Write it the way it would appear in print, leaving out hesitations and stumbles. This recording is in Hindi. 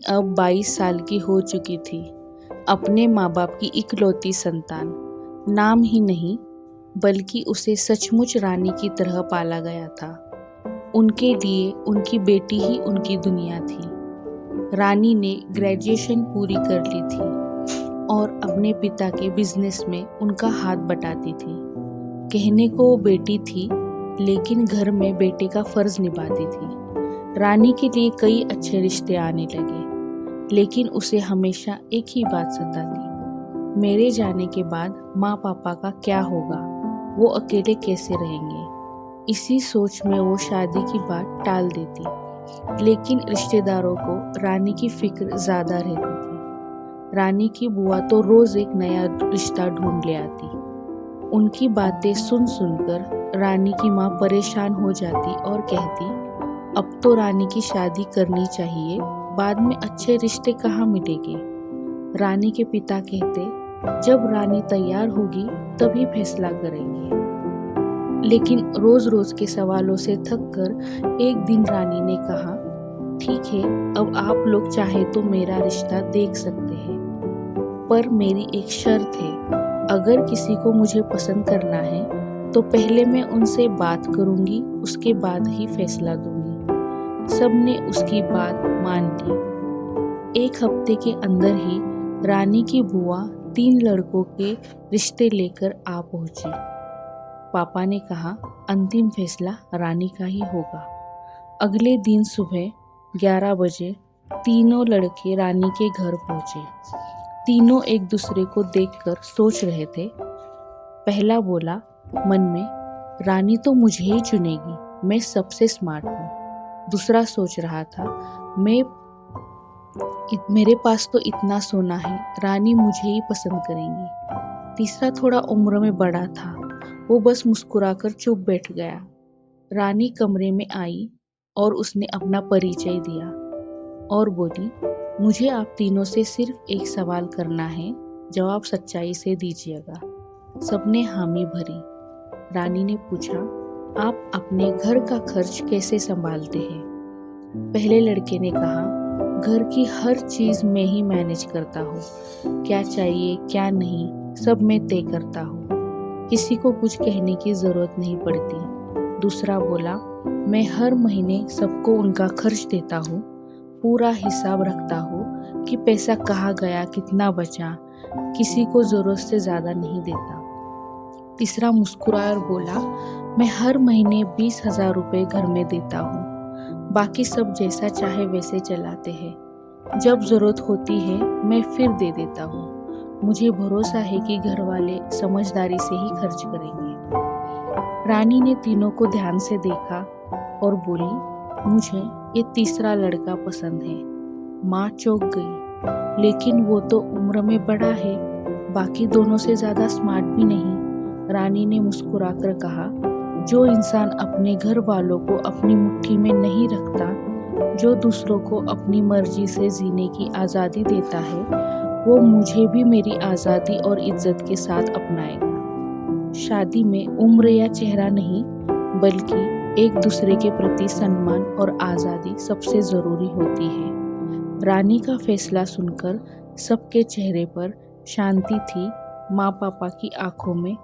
अब 22 साल की हो चुकी थी। अपने माँ बाप की इकलौती संतान। नाम ही नहीं बल्कि उसे सचमुच रानी की तरह पाला गया था। उनके लिए उनकी बेटी ही उनकी दुनिया थी। रानी ने ग्रेजुएशन पूरी कर ली थी और अपने पिता के बिजनेस में उनका हाथ बटाती थी। कहने को वो बेटी थी, लेकिन घर में बेटे का फर्ज निभाती थी। रानी के लिए कई अच्छे रिश्ते आने लगे, लेकिन उसे हमेशा एक ही बात सताती, मेरे जाने के बाद माँ पापा का क्या होगा, वो अकेले कैसे रहेंगे। इसी सोच में वो शादी की बात टाल देती, लेकिन रिश्तेदारों को रानी की फिक्र ज्यादा रहती थी। रानी की बुआ तो रोज एक नया रिश्ता ढूंढ ले आती। उनकी बातें सुन सुनकर रानी की माँ परेशान हो जाती और कहती, अब तो रानी की शादी करनी चाहिए, बाद में अच्छे रिश्ते कहाँ मिलेंगे। रानी के पिता कहते, जब रानी तैयार होगी तभी फैसला करेंगे। लेकिन रोज रोज के सवालों से थक कर एक दिन रानी ने कहा, ठीक है, अब आप लोग चाहे तो मेरा रिश्ता देख सकते हैं, पर मेरी एक शर्त है। अगर किसी को मुझे पसंद करना है तो पहले मैं उनसे बात करूंगी, उसके बाद ही फैसला दूंगी। सबने उसकी बात मान ली। एक हफ्ते के अंदर ही रानी की बुआ 3 लड़कों के रिश्ते लेकर आ पहुंची। पापा ने कहा, अंतिम फैसला रानी का ही होगा। अगले दिन सुबह 11 बजे तीनों लड़के रानी के घर पहुंचे। तीनों एक दूसरे को देखकर सोच रहे थे। पहला बोला मन में, रानी तो मुझे ही चुनेगी, मैं सबसे स्मार्ट हूँ। दूसरा सोच रहा था, मेरे पास तो इतना सोना है, रानी मुझे ही पसंद करेंगी। तीसरा थोड़ा उम्र में बड़ा था, वो बस मुस्कुराकर चुप बैठ गया। रानी कमरे में आई और उसने अपना परिचय दिया और बोली, मुझे आप तीनों से सिर्फ एक सवाल करना है, जवाब सच्चाई से दीजिएगा। सबने हामी भरी। रानी ने पूछा, आप अपने घर का खर्च कैसे संभालते हैं? पहले लड़के ने कहा, घर की हर चीज मैं ही मैनेज करता हूँ, क्या चाहिए क्या नहीं सब मैं तय करता हूँ, किसी को कुछ कहने की जरूरत नहीं पड़ती। दूसरा बोला, मैं हर महीने सबको उनका खर्च देता हूँ, पूरा हिसाब रखता हूँ कि पैसा कहाँ गया, कितना बचा, किसी को जरूरत से ज्यादा नहीं देता। तीसरा मुस्कुराया और बोला, मैं हर महीने 20,000 रुपए घर में देता हूँ, बाकी सब जैसा चाहे वैसे चलाते हैं, जब जरूरत होती है मैं फिर दे देता हूँ, मुझे भरोसा है कि घर वाले समझदारी से ही खर्च करेंगे। रानी ने तीनों को ध्यान से देखा और बोली, मुझे ये तीसरा लड़का पसंद है। माँ चौंक गई, लेकिन वो तो उम्र में बड़ा है, बाकी दोनों से ज्यादा स्मार्ट भी नहीं। रानी ने मुस्कुराकर कहा, जो इंसान अपने घर वालों को अपनी मुट्ठी में नहीं रखता, जो दूसरों को अपनी मर्जी से जीने की आजादी देता है, वो मुझे भी मेरी आजादी और इज्जत के साथ अपनाएगा। शादी में उम्र या चेहरा नहीं, बल्कि एक दूसरे के प्रति सम्मान और आजादी सबसे जरूरी होती है। रानी का फैसला सुनकर सबके चेहरे पर शांति थी, माँ पापा की आंखों में